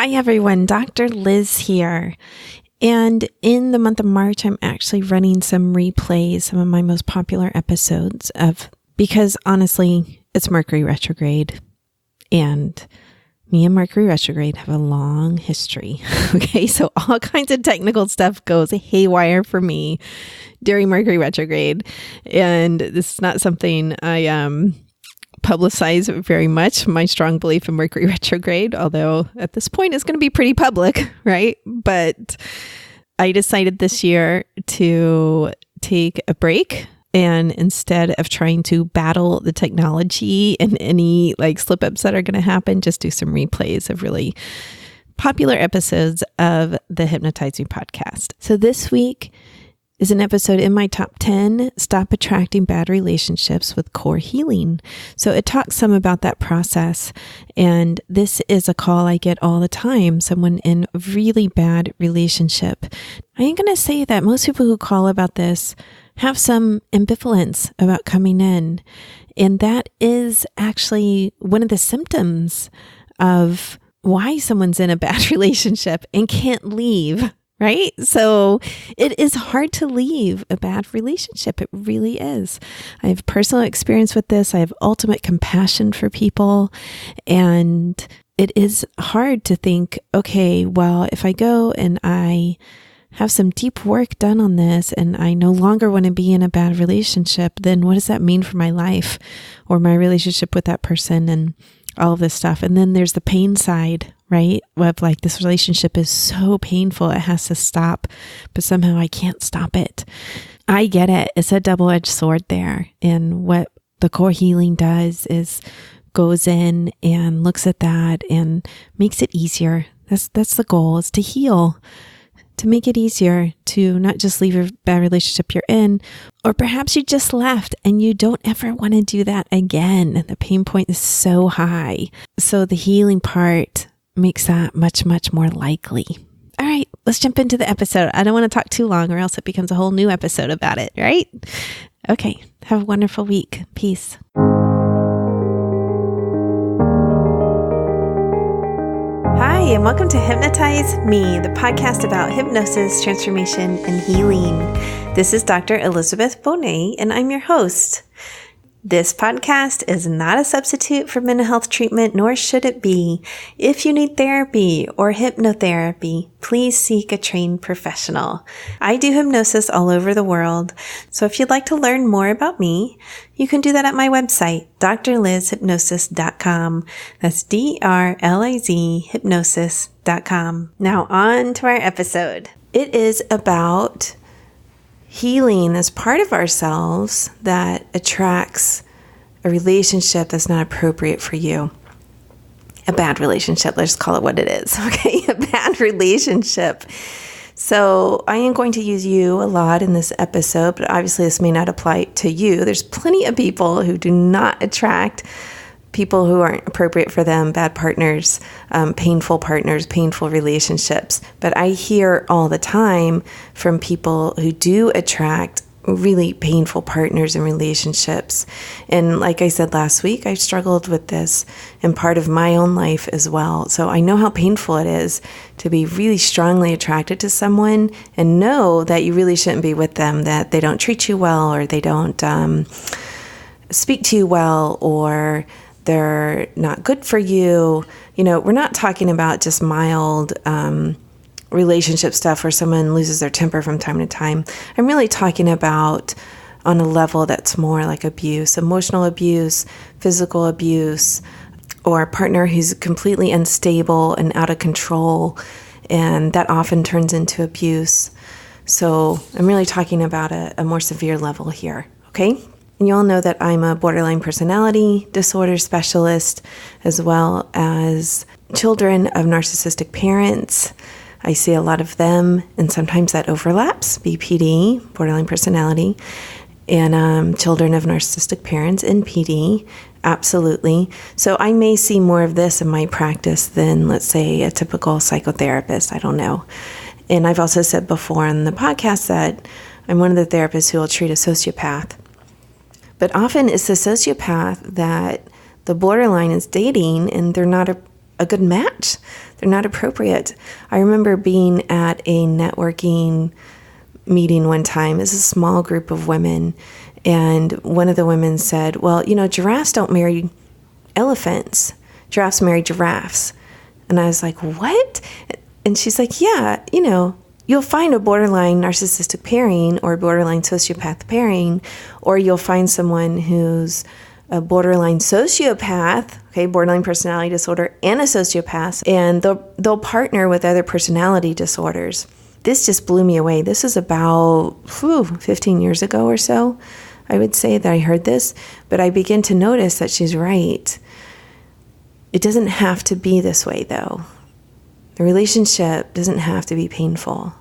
Hi, everyone. Dr. Liz here. And in the month of March, I'm actually running some replays, some of my most popular episodes because honestly, it's Mercury retrograde. And me and Mercury retrograde have a long history. Okay, so all kinds of technical stuff goes haywire for me during Mercury retrograde. And this is not something I publicize very much, my strong belief in Mercury retrograde, although at this point it's going to be pretty public, right? But I decided this year to take a break, and instead of trying to battle the technology and any slip-ups that are going to happen, just do some replays of really popular episodes of the Hypnotize Me podcast. So this week is an episode in my top 10, Stop Attracting Bad Relationships with Core Healing. So it talks some about that process. And this is a call I get all the time, someone in a really bad relationship. I am going to say that most people who call about this have some ambivalence about coming in. And that is actually one of the symptoms of why someone's in a bad relationship and can't leave. Right? So it is hard to leave a bad relationship. It really is. I have personal experience with this. I have ultimate compassion for people. And it is hard to think, okay, well, if I go and I have some deep work done on this and I no longer want to be in a bad relationship, then what does that mean for my life or my relationship with that person and all of this stuff? And then there's the pain side, right? Of this relationship is so painful, it has to stop, but somehow I can't stop it. I get it. It's a double-edged sword there. And what the core healing does is goes in and looks at that and makes it easier. That's the goal, is to heal, to make it easier to not just leave a bad relationship you're in, or perhaps you just left and you don't ever want to do that again. The pain point is so high. So the healing part makes that much, much more likely. All right, let's jump into the episode. I don't want to talk too long or else it becomes a whole new episode about it, right? Okay, have a wonderful week. Peace. Hi, and welcome to Hypnotize Me, the podcast about hypnosis, transformation, and healing. This is Dr. Elizabeth Bonet, and I'm your host. This podcast is not a substitute for mental health treatment, nor should it be. If you need therapy or hypnotherapy, please seek a trained professional. I do hypnosis all over the world, so if you'd like to learn more about me, you can do that at my website, drlizhypnosis.com. That's DRLIZ hypnosis.com. Now on to our episode. It is about healing as part of ourselves that attracts a relationship that's not appropriate for you. A bad relationship, let's call it what it is, okay? A bad relationship. So I am going to use you a lot in this episode, but obviously this may not apply to you. There's plenty of people who do not attract people who aren't appropriate for them, bad partners, painful relationships. But I hear all the time from people who do attract really painful partners and relationships. And like I said last week, I've struggled with this in part of my own life as well. So I know how painful it is to be really strongly attracted to someone and know that you really shouldn't be with them, that they don't treat you well, or they don't speak to you well, or they're not good for you. You know, we're not talking about just mild relationship stuff where someone loses their temper from time to time. I'm really talking about on a level that's more like abuse, emotional abuse, physical abuse, or a partner who's completely unstable and out of control, and that often turns into abuse. So I'm really talking about a more severe level here, okay? And you all know that I'm a borderline personality disorder specialist, as well as children of narcissistic parents. I see a lot of them, and sometimes that overlaps, BPD, borderline personality, and children of narcissistic parents, NPD, absolutely. So I may see more of this in my practice than, let's say, a typical psychotherapist. I don't know. And I've also said before on the podcast that I'm one of the therapists who will treat a sociopath. But often it's the sociopath that the borderline is dating, and they're not a good match. They're not appropriate. I remember being at a networking meeting one time. It's a small group of women. And one of the women said, well, giraffes don't marry elephants. Giraffes marry giraffes. And I was like, what? And she's like, yeah, you'll find a borderline narcissistic pairing or borderline sociopath pairing, or you'll find someone who's a borderline sociopath, borderline personality disorder, and a sociopath, and they'll partner with other personality disorders. This just blew me away. This is about 15 years ago or so, I would say, that I heard this, but I begin to notice that she's right. It doesn't have to be this way, though. The relationship doesn't have to be painful.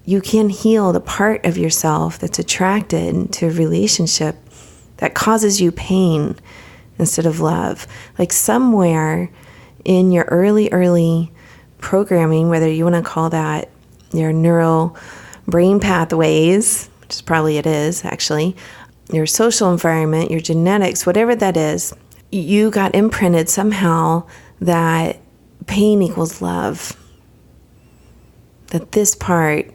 You can heal the part of yourself that's attracted to a relationship that causes you pain instead of love. Like somewhere in your early programming, whether you want to call that your neural brain pathways, which is probably it is actually, your social environment, your genetics, whatever that is, you got imprinted somehow that pain equals love. That this part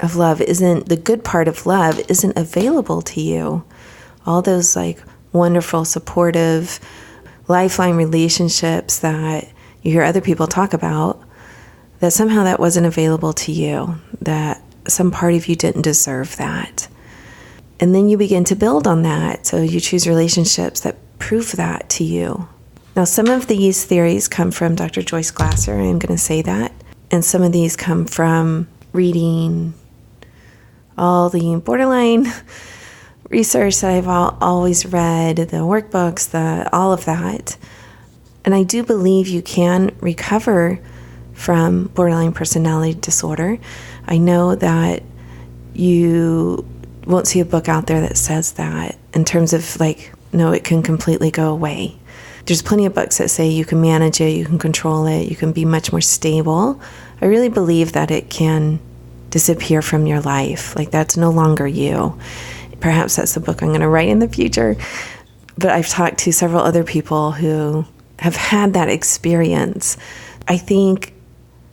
of love isn't, the good part of love isn't available to you. All those wonderful, supportive, lifeline relationships that you hear other people talk about, that somehow that wasn't available to you, that some part of you didn't deserve that. And then you begin to build on that. So you choose relationships that prove that to you. Now, some of these theories come from Dr. Joyce Glasser, I'm going to say that. And some of these come from reading all the borderline research that I've always read, the workbooks, all of that. And I do believe you can recover from borderline personality disorder. I know that you won't see a book out there that says that in terms of no, it can completely go away. There's plenty of books that say you can manage it, you can control it, you can be much more stable. I really believe that it can disappear from your life. That's no longer you. Perhaps that's the book I'm going to write in the future. But I've talked to several other people who have had that experience. I think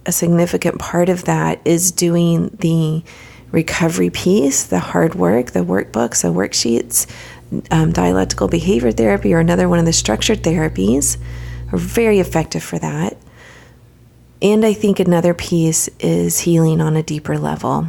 a significant part of that is doing the recovery piece, the hard work, the workbooks, the worksheets, dialectical behavior therapy, or another one of the structured therapies are very effective for that. And I think another piece is healing on a deeper level,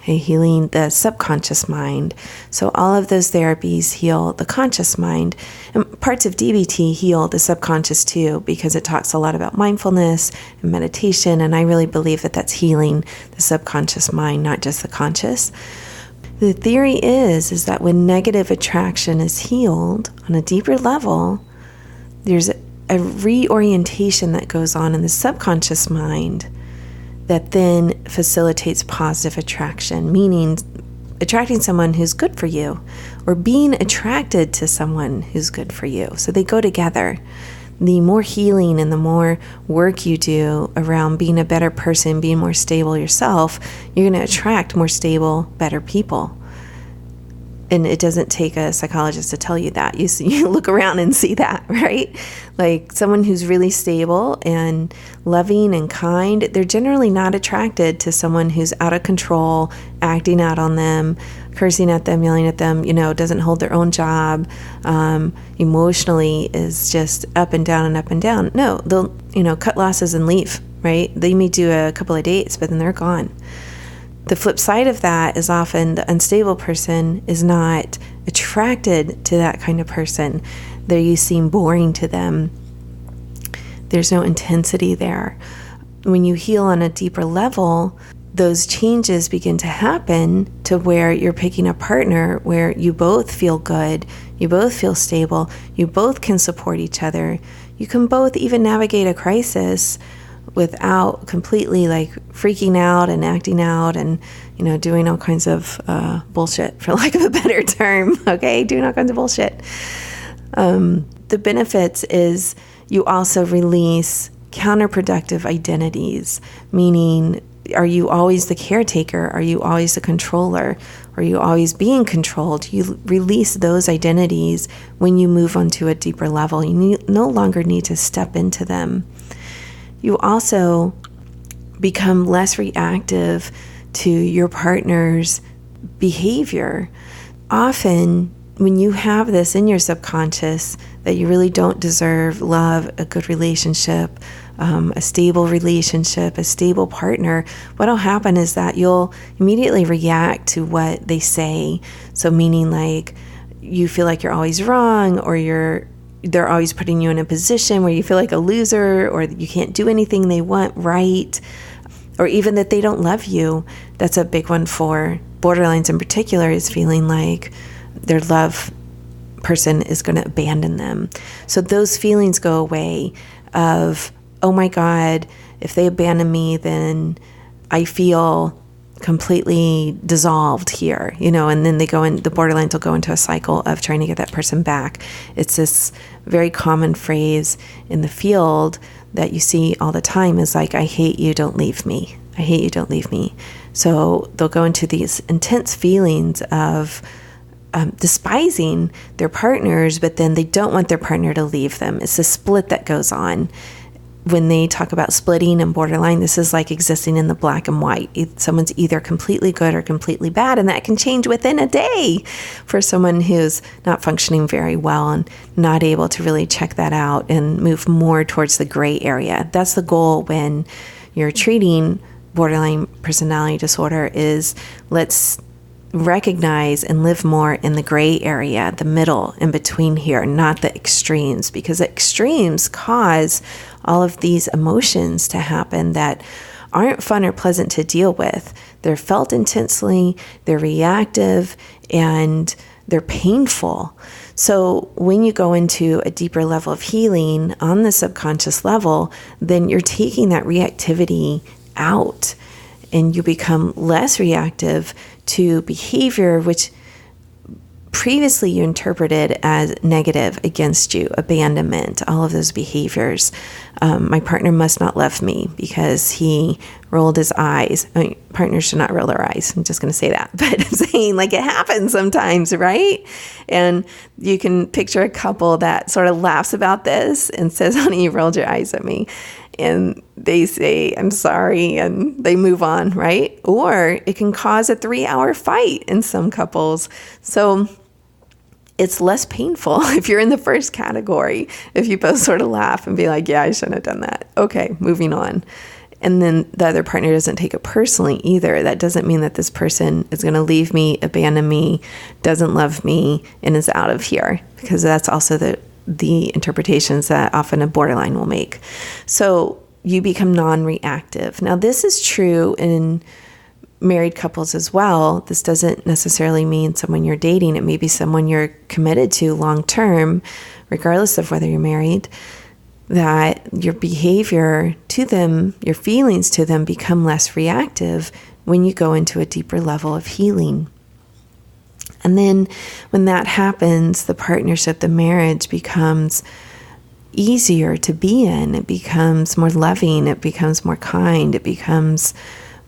healing the subconscious mind. So all of those therapies heal the conscious mind. And parts of DBT heal the subconscious too, because it talks a lot about mindfulness and meditation. And I really believe that that's healing the subconscious mind, not just the conscious. The theory is that when negative attraction is healed on a deeper level, there's a reorientation that goes on in the subconscious mind that then facilitates positive attraction, meaning attracting someone who's good for you or being attracted to someone who's good for you. So they go together. The more healing and the more work you do around being a better person, being more stable yourself, you're going to attract more stable, better people. And it doesn't take a psychologist to tell you that. You look around and see that, right? Someone who's really stable and loving and kind, they're generally not attracted to someone who's out of control, acting out on them, cursing at them, yelling at them, doesn't hold their own job, emotionally is just up and down and up and down. No, they'll, cut losses and leave, right? They may do a couple of dates, but then they're gone. The flip side of that is often the unstable person is not attracted to that kind of person. You seem boring to them. There's no intensity there. When you heal on a deeper level, those changes begin to happen to where you're picking a partner where you both feel good, you both feel stable, you both can support each other. You can both even navigate a crisis without completely freaking out and acting out and, doing all kinds of bullshit, for lack of a better term, doing all kinds of bullshit. The benefits is you also release counterproductive identities, meaning are you always the caretaker? Are you always the controller? Are you always being controlled? You release those identities when you move onto a deeper level. You no longer need to step into them. you also become less reactive to your partner's behavior. Often, when you have this in your subconscious that you really don't deserve love, a good relationship, a stable relationship, a stable partner, what'll happen is that you'll immediately react to what they say. So meaning like you feel like you're always wrong, or they're always putting you in a position where you feel like a loser, or you can't do anything they want right, or even that they don't love you. That's a big one for borderlines in particular, is feeling like their love person is going to abandon them. So those feelings go away of, oh my God, if they abandon me, then I feel completely dissolved here, and then the borderlines will go into a cycle of trying to get that person back. It's this very common phrase in the field that you see all the time is like, I hate you, don't leave me. I hate you, don't leave me. So they'll go into these intense feelings of despising their partners, but then they don't want their partner to leave them. It's a split that goes on. When they talk about splitting and borderline, this is like existing in the black and white. Someone's either completely good or completely bad, and that can change within a day for someone who's not functioning very well and not able to really check that out and move more towards the gray area. That's the goal when you're treating borderline personality disorder, is let's recognize and live more in the gray area, the middle in between here, not the extremes, because extremes cause all of these emotions to happen that aren't fun or pleasant to deal with. They're felt intensely, they're reactive, and they're painful. So when you go into a deeper level of healing on the subconscious level, then you're taking that reactivity out, and you become less reactive to behavior which previously you interpreted as negative against you, abandonment, all of those behaviors. My partner must not love me because he rolled his eyes. I mean, partners should not roll their eyes. I'm just going to say that. But I'm saying, like, it happens sometimes, right? And you can picture a couple that sort of laughs about this and says, honey, you rolled your eyes at me. And they say, I'm sorry, and they move on, right? Or it can cause a 3-hour fight in some couples. So it's less painful if you're in the first category, if you both sort of laugh and be like, yeah, I shouldn't have done that. Okay, moving on. And then the other partner doesn't take it personally either. That doesn't mean that this person is going to leave me, abandon me, doesn't love me, and is out of here, because that's also the interpretations that often a borderline will make. So you become non-reactive. Now, this is true in married couples as well. This doesn't necessarily mean someone you're dating. It may be someone you're committed to long-term, regardless of whether you're married, that your behavior to them, your feelings to them become less reactive when you go into a deeper level of healing. And then when that happens, the partnership, the marriage becomes easier to be in. It becomes more loving. It becomes more kind. It becomes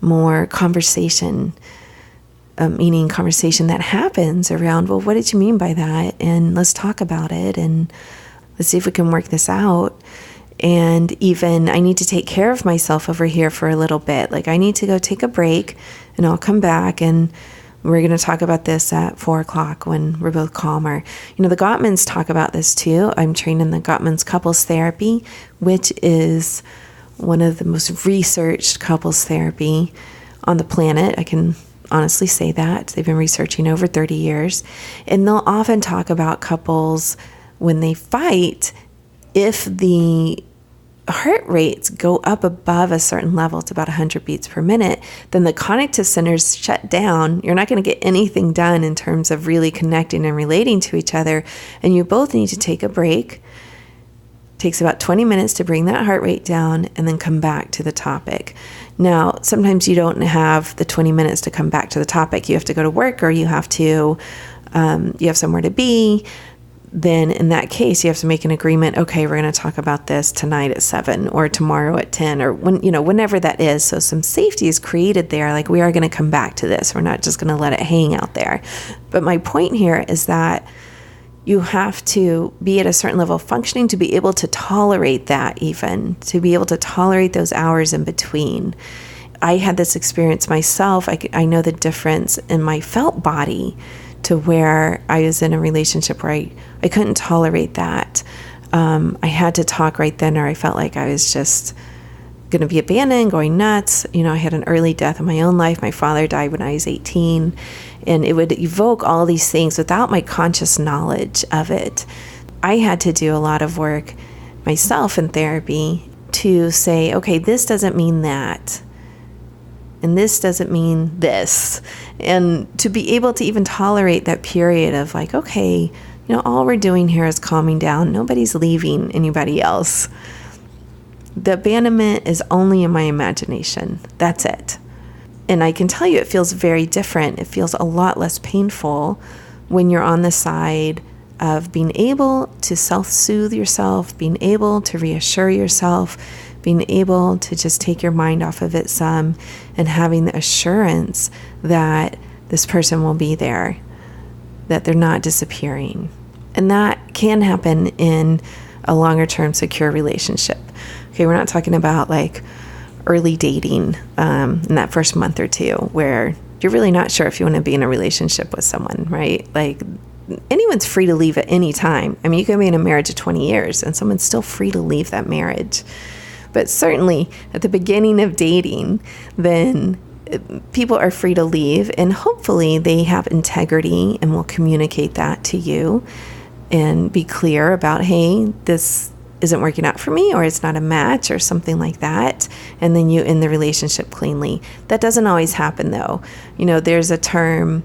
more conversation, meaning conversation that happens around, well, what did you mean by that? And let's talk about it. And let's see if we can work this out. And even, I need to take care of myself over here for a little bit. Like, I need to go take a break, and I'll come back, and we're going to talk about this at 4:00 when we're both calmer. The Gottmans talk about this too. I'm trained in the Gottman Couples Therapy, which is one of the most researched couples therapy on the planet. I can honestly say that. They've been researching over 30 years. And they'll often talk about couples when they fight, if the heart rates go up above a certain level, it's about 100 beats per minute, then the cognitive centers shut down. You're not going to get anything done in terms of really connecting and relating to each other. And you both need to take a break. It takes about 20 minutes to bring that heart rate down and then come back to the topic. Now, sometimes you don't have the 20 minutes to come back to the topic. You have to go to work, or you have to, you have somewhere to be. Then in that case, you have to make an agreement. Okay, we're going to talk about this tonight at 7 or tomorrow at 10 or whenever that is. So some safety is created there. Like, we are going to come back to this. We're not just going to let it hang out there. But my point here is that You have to be at a certain level of functioning to be able to tolerate that, even to be able to tolerate those hours in between. I had this experience myself. I know the difference in my felt body to where I was in a relationship where I couldn't tolerate that. I had to talk right then, or I felt like I was just going to be abandoned, going nuts. I had an early death in my own life. My father died when I was 18, and it would evoke all these things without my conscious knowledge of it. I had to do a lot of work myself in therapy to say, okay, this doesn't mean that, and this doesn't mean this, and to be able to even tolerate that period of like, okay, all we're doing here is calming down. Nobody's leaving anybody else. The abandonment is only in my imagination. That's it. And I can tell you it feels very different. It feels a lot less painful when you're on the side of being able to self-soothe yourself, being able to reassure yourself, being able to just take your mind off of it some, and having the assurance that this person will be there, that they're not disappearing. And that can happen in a longer term secure relationship. Okay, we're not talking about like early dating in that first month or two where you're really not sure if you want to be in a relationship with someone, right? Like anyone's free to leave at any time. I mean, you can be in a marriage of 20 years and someone's still free to leave that marriage. But certainly at the beginning of dating, then people are free to leave, and hopefully they have integrity and will communicate that to you and be clear about, hey, this isn't working out for me, or it's not a match, or something like that, and then you end the relationship cleanly. That doesn't always happen though. There's a term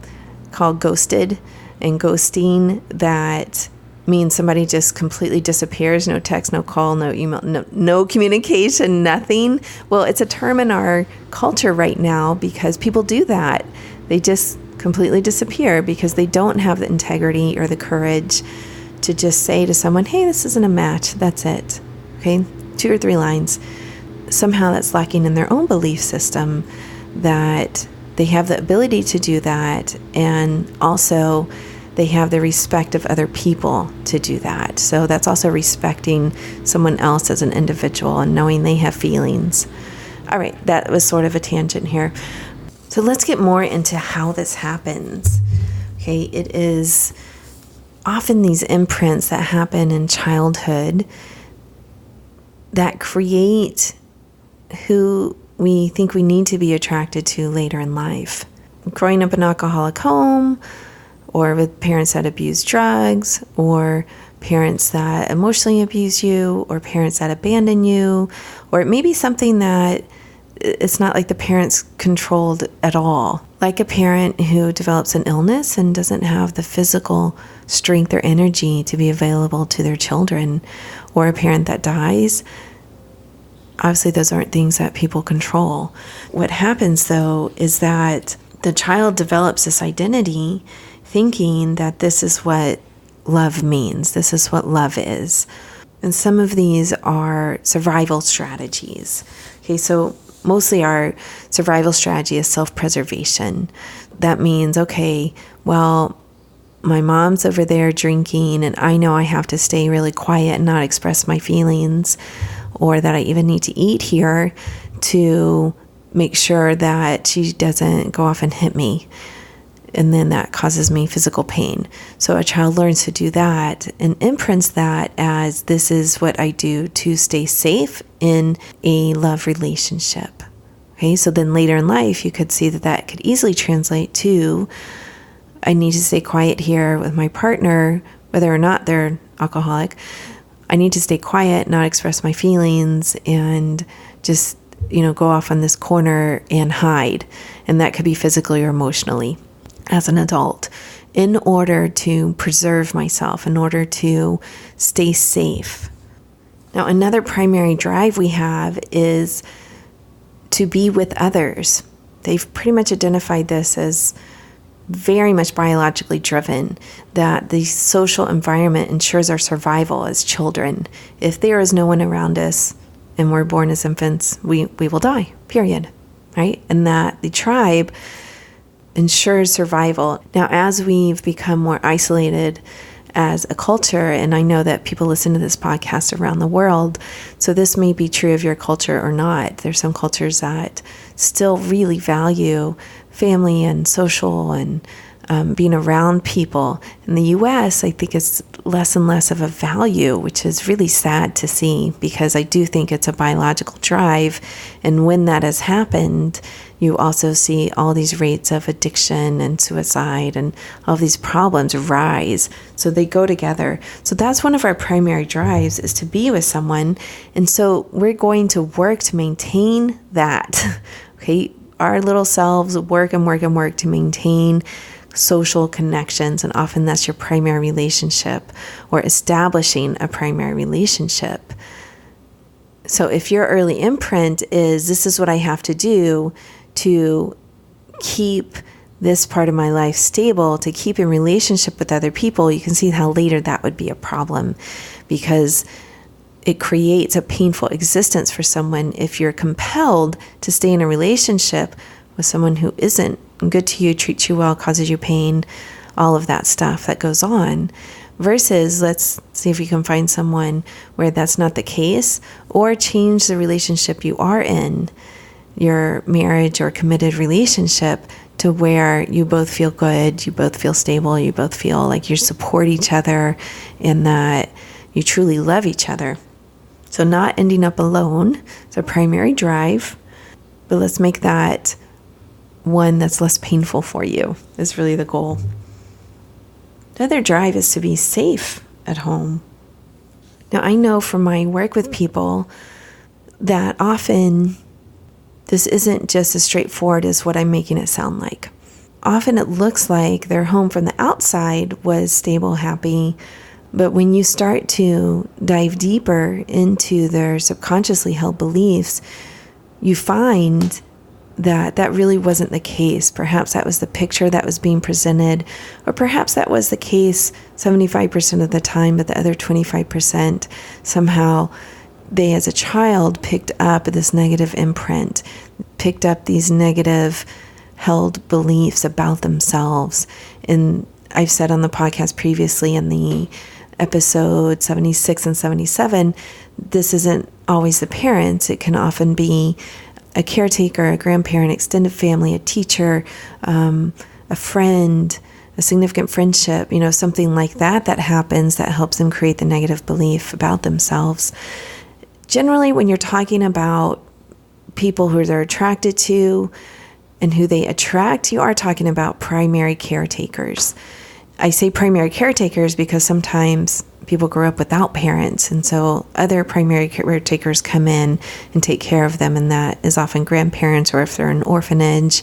called ghosted and ghosting that means somebody just completely disappears, no text, no call, no email, no communication, nothing. Well, it's a term in our culture right now because people do that. They just completely disappear because they don't have the integrity or the courage to just say to someone, hey, this isn't a match. That's it. Okay, 2 or 3 lines. Somehow that's lacking in their own belief system that they have the ability to do that, and also they have the respect of other people to do that. So that's also respecting someone else as an individual and knowing they have feelings. All right, that was sort of a tangent here. So let's get more into how this happens. Okay, it is often these imprints that happen in childhood that create who we think we need to be attracted to later in life. Growing up in an alcoholic home, or with parents that abuse drugs, or parents that emotionally abuse you, or parents that abandon you, or it may be something that it's not like the parents controlled at all. Like a parent who develops an illness and doesn't have the physical strength or energy to be available to their children, or a parent that dies. Obviously, those aren't things that people control. What happens, though, is that the child develops this identity thinking that this is what love means. This is what love is. And some of these are survival strategies. Okay, so mostly our survival strategy is self-preservation. That means, okay, well, my mom's over there drinking and I know I have to stay really quiet and not express my feelings, or that I even need to eat here to make sure that she doesn't go off and hit me. And then that causes me physical pain. So a child learns to do that and imprints that as this is what I do to stay safe in a love relationship. Okay, so then later in life, you could see that that could easily translate to, I need to stay quiet here with my partner, whether or not they're alcoholic. I need to stay quiet, not express my feelings, and just, go off on this corner and hide. And that could be physically or emotionally as an adult, in order to preserve myself, in order to stay safe. Now, another primary drive we have is to be with others. They've pretty much identified this as very much biologically driven, that the social environment ensures our survival as children. If there is no one around us and we're born as infants, we will die, period, right? And that the tribe ensures survival. Now, as we've become more isolated as a culture, and I know that people listen to this podcast around the world, so this may be true of your culture or not. There's some cultures that still really value family and social and being around people. In the US, I think it's less and less of a value, which is really sad to see, because I do think it's a biological drive. And when that has happened, you also see all these rates of addiction and suicide and all these problems rise. So they go together. So that's one of our primary drives, is to be with someone. And so we're going to work to maintain that. Okay, our little selves work and work and work to maintain social connections, and often that's your primary relationship, or establishing a primary relationship. So if your early imprint is, this is what I have to do to keep this part of my life stable, to keep in relationship with other people, you can see how later that would be a problem, because it creates a painful existence for someone if you're compelled to stay in a relationship with someone who isn't good to you, treats you well, causes you pain, all of that stuff that goes on. Versus, let's see if we can find someone where that's not the case, or change the relationship you are in, your marriage or committed relationship, to where you both feel good, you both feel stable, you both feel like you support each other, and that you truly love each other. So not ending up alone is a primary drive, but let's make that one that's less painful for you, is really the goal. The other drive is to be safe at home. Now, I know from my work with people that often this isn't just as straightforward as what I'm making it sound like. Often it looks like their home from the outside was stable, happy, but when you start to dive deeper into their subconsciously held beliefs, you find that that really wasn't the case. Perhaps that was the picture that was being presented, or perhaps that was the case 75% of the time, but the other 25%, somehow they as a child picked up this negative imprint, picked up these negative held beliefs about themselves. And I've said on the podcast previously, in the episode 76 and 77, this isn't always the parents. It can often be a caretaker, a grandparent, extended family, a teacher, a friend, a significant friendship, something like that happens that helps them create the negative belief about themselves. Generally, when you're talking about people who they're attracted to and who they attract, you are talking about primary caretakers. I say primary caretakers because sometimes people grow up without parents, and so other primary caretakers come in and take care of them, and that is often grandparents, or if they're in an orphanage,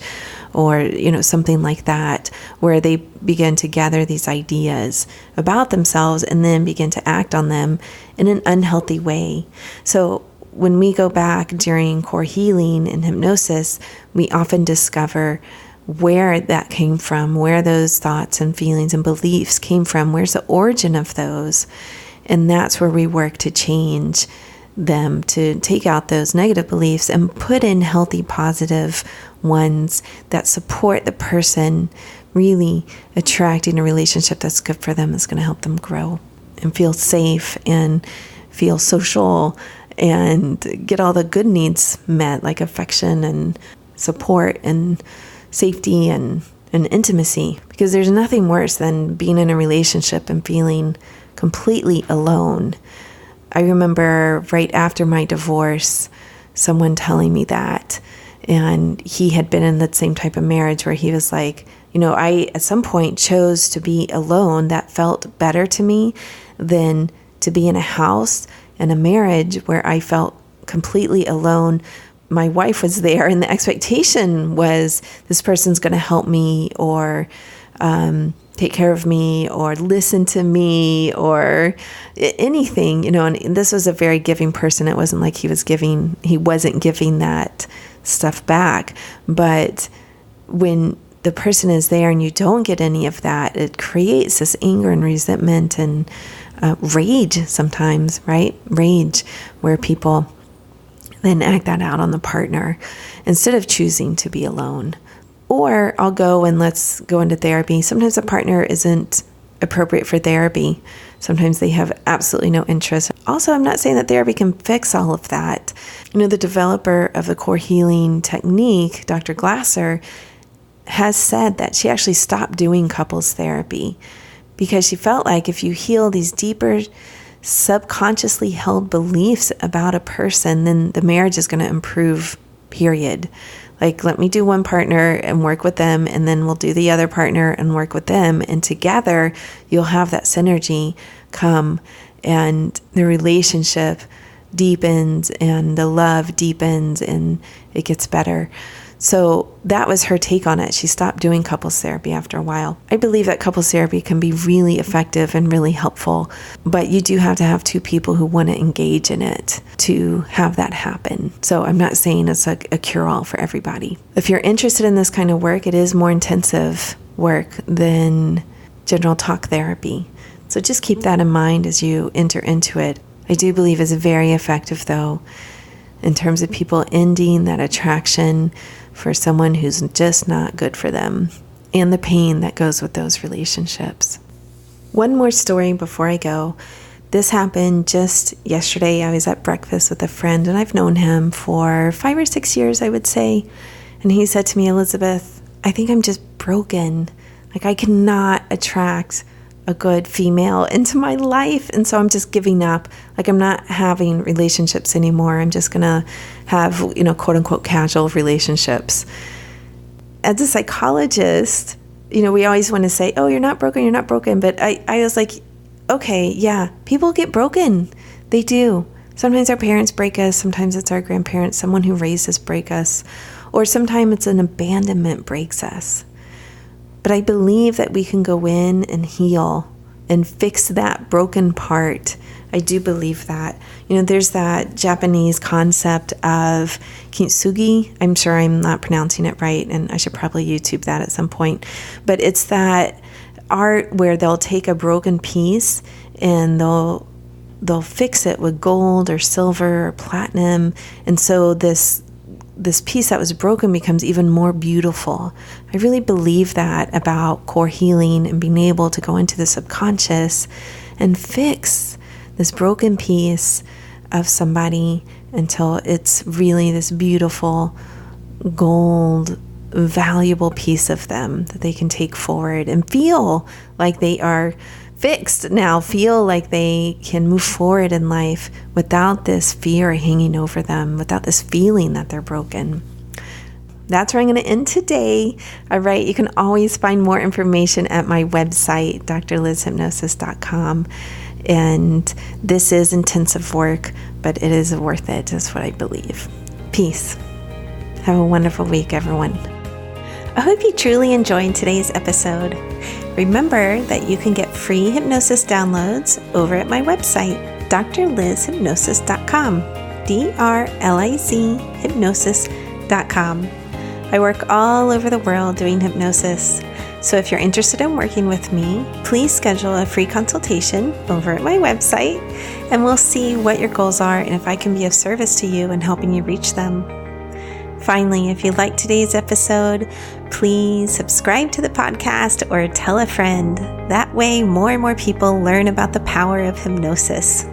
or something like that, where they begin to gather these ideas about themselves and then begin to act on them in an unhealthy way. So when we go back during core healing and hypnosis, we often discover where that came from, where those thoughts and feelings and beliefs came from, where's the origin of those. And that's where we work to change them, to take out those negative beliefs and put in healthy, positive ones that support the person really attracting a relationship that's good for them, is going to help them grow and feel safe and feel social and get all the good needs met, like affection and support and safety and intimacy. Because there's nothing worse than being in a relationship and feeling completely alone. I remember right after my divorce, someone telling me that, and he had been in that same type of marriage where he was like, I at some point chose to be alone. That felt better to me than to be in a house and a marriage where I felt completely alone. My wife was there, and the expectation was this person's going to help me, or take care of me, or listen to me, or anything, and this was a very giving person. It wasn't like he wasn't giving that stuff back. But when the person is there and you don't get any of that, it creates this anger and resentment and rage sometimes, right? Rage, where people then act that out on the partner instead of choosing to be alone. Or I'll go and let's go into therapy. Sometimes a partner isn't appropriate for therapy. Sometimes they have absolutely no interest. Also, I'm not saying that therapy can fix all of that. The developer of the core healing technique, Dr. Glasser, has said that she actually stopped doing couples therapy because she felt like if you heal these deeper, subconsciously held beliefs about a person, then the marriage is going to improve, period. Like, let me do one partner and work with them, and then we'll do the other partner and work with them. And together, you'll have that synergy come, and the relationship deepens, and the love deepens, and it gets better. So that was her take on it. She stopped doing couples therapy after a while. I believe that couples therapy can be really effective and really helpful, but you do have to have two people who want to engage in it to have that happen. So I'm not saying it's a cure-all for everybody. If you're interested in this kind of work, it is more intensive work than general talk therapy. So just keep that in mind as you enter into it. I do believe it's very effective, though, in terms of people ending that attraction for someone who's just not good for them, and the pain that goes with those relationships. One more story before I go. This happened just yesterday. I was at breakfast with a friend, and I've known him for 5 or 6 years, I would say. And he said to me, Elizabeth, I think I'm just broken. Like, I cannot attract a good female into my life. And so I'm just giving up. Like, I'm not having relationships anymore. I'm just going to have, quote unquote, casual relationships. As a psychologist, we always want to say, oh, you're not broken. But I was like, okay, yeah, people get broken. They do. Sometimes our parents break us. Sometimes it's our grandparents, someone who raised us break us. Or sometimes it's an abandonment breaks us. But I believe that we can go in and heal and fix that broken part. I do believe that. There's that Japanese concept of kintsugi. I'm sure I'm not pronouncing it right, and I should probably YouTube that at some point. But it's that art where they'll take a broken piece and they'll fix it with gold or silver or platinum. And so this piece that was broken becomes even more beautiful. I really believe that about core healing and being able to go into the subconscious and fix this broken piece of somebody until it's really this beautiful, gold, valuable piece of them that they can take forward and feel like they are fixed now, feel like they can move forward in life without this fear hanging over them, without this feeling that they're broken. That's where I'm going to end today. All right, you can always find more information at my website, drlizhypnosis.com. And this is intensive work, but it is worth it, is what I believe. Peace. Have a wonderful week, everyone. I hope you truly enjoyed today's episode. Remember that you can get free hypnosis downloads over at my website, drlizhypnosis.com, DRLIZ hypnosis.com. I work all over the world doing hypnosis. So if you're interested in working with me, please schedule a free consultation over at my website, and we'll see what your goals are and if I can be of service to you in helping you reach them. Finally, if you liked today's episode, please subscribe to the podcast or tell a friend. That way, more and more people learn about the power of hypnosis.